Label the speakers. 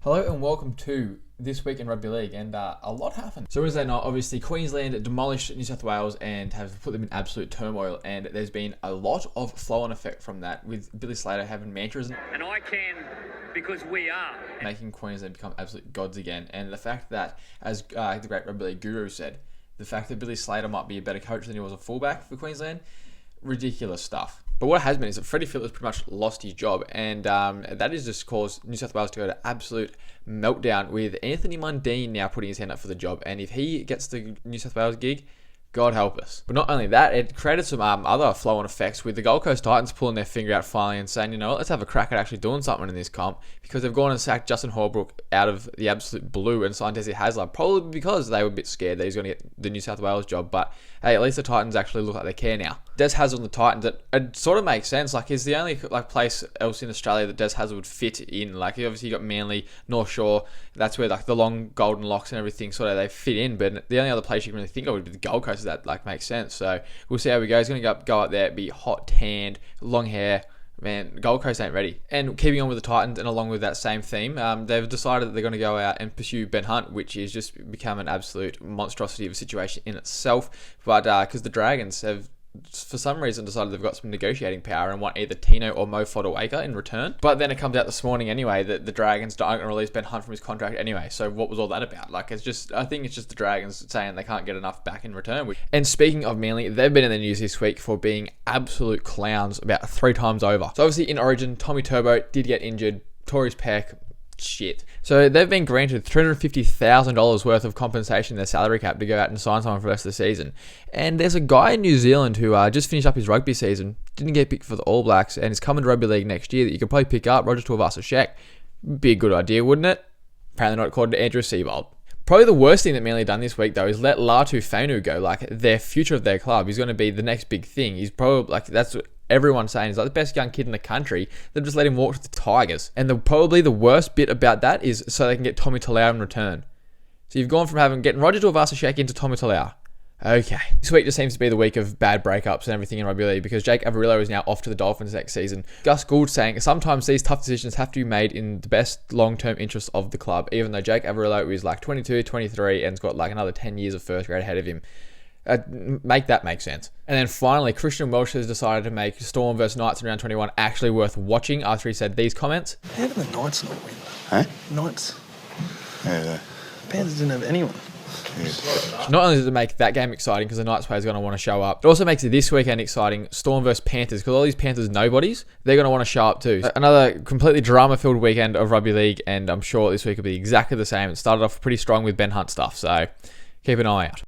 Speaker 1: Hello and welcome to This Week in Rugby League, and a lot happened. So Wednesday night, obviously, Queensland demolished New South Wales and have put them in absolute turmoil, and there's been a lot of flow-on effect from that, with Billy Slater having mantras
Speaker 2: and I can because we are
Speaker 1: making Queensland become absolute gods again. And the fact that, as the great Rugby League guru said, the fact that Billy Slater might be a better coach than he was a fullback for Queensland, ridiculous stuff. But what has been is that Freddie Fittler's pretty much lost his job, and that has just caused New South Wales to go to absolute meltdown, with Anthony Mundine now putting his hand up for the job. And if he gets the New South Wales gig, God help us. But not only that, it created some other flow-on effects, with the Gold Coast Titans pulling their finger out finally and saying, you know what, let's have a crack at actually doing something in this comp, because they've gone and sacked Justin Holbrook out of the absolute blue and signed Desi Hasler, probably because they were a bit scared that he's going to get the New South Wales job. But hey, at least the Titans actually look like they care now. Des Hasler on the Titans, it sort of makes sense. Like, he's the only place else in Australia that Des Hasler would fit in. Like, obviously you got Manly, North Shore, that's where like the long golden locks and everything sort of they fit in. But the only other place you can really think of would be the Gold Coast, that like makes sense. So we'll see how we go. He's going to go up there, be hot, tanned, long hair. Man, Gold Coast ain't ready. And keeping on with the Titans, and along with that same theme, they've decided that they're going to go out and pursue Ben Hunt, which has just become an absolute monstrosity of a situation in itself. But because the Dragons have, for some reason, decided they've got some negotiating power and want either Tino or Mo Fotuaika in return. But then it comes out this morning anyway that the Dragons aren't going to release Ben Hunt from his contract anyway. So what was all that about? Like, I think it's just the Dragons saying they can't get enough back in return. And speaking of Manly, they've been in the news this week for being absolute clowns about 3 times over. So obviously in Origin, Tommy Turbo did get injured, tore his pec. Shit. So they've been granted $350,000 worth of compensation in their salary cap to go out and sign someone for the rest of the season. And there's a guy in New Zealand who just finished up his rugby season, didn't get picked for the All Blacks, and is coming to Rugby League next year that you could probably pick up, Roger Tuivasa-Sheck. Be a good idea, wouldn't it? Apparently not, according to Andrew Seibold. Probably the worst thing that Manly done this week, though, is let Latu Fainu go. Like, their future of their club. He's going to be the next big thing. He's probably, like, that's what everyone's saying. He's like the best young kid in the country. They've just let him walk to the Tigers. And probably the worst bit about that is so they can get Tommy Talau in return. So you've gone from getting Roger Tuivasa-Sheck into Tommy Talau. Okay. This week just seems to be the week of bad breakups and everything in rugby league, because Jake Averillo is now off to the Dolphins next season. Gus Gould saying sometimes these tough decisions have to be made in the best long-term interests of the club, even though Jake Averillo is like 22, 23 and has got like another 10 years of first grade ahead of him. Make that make sense. And then finally, Christian Welch has decided to make Storm vs Knights in round 21 actually worth watching after he said these comments.
Speaker 3: How did the Knights not win?
Speaker 4: Huh?
Speaker 3: Knights.
Speaker 4: Yeah,
Speaker 3: Panthers didn't have anyone.
Speaker 1: Not only does it make that game exciting because the Knights players are going to want to show up, it also makes it this weekend exciting, Storm vs Panthers, because all these Panthers nobodies, they're going to want to show up too. Another completely drama-filled weekend of rugby league, and I'm sure this week will be exactly the same. It started off pretty strong with Ben Hunt stuff, so keep an eye out.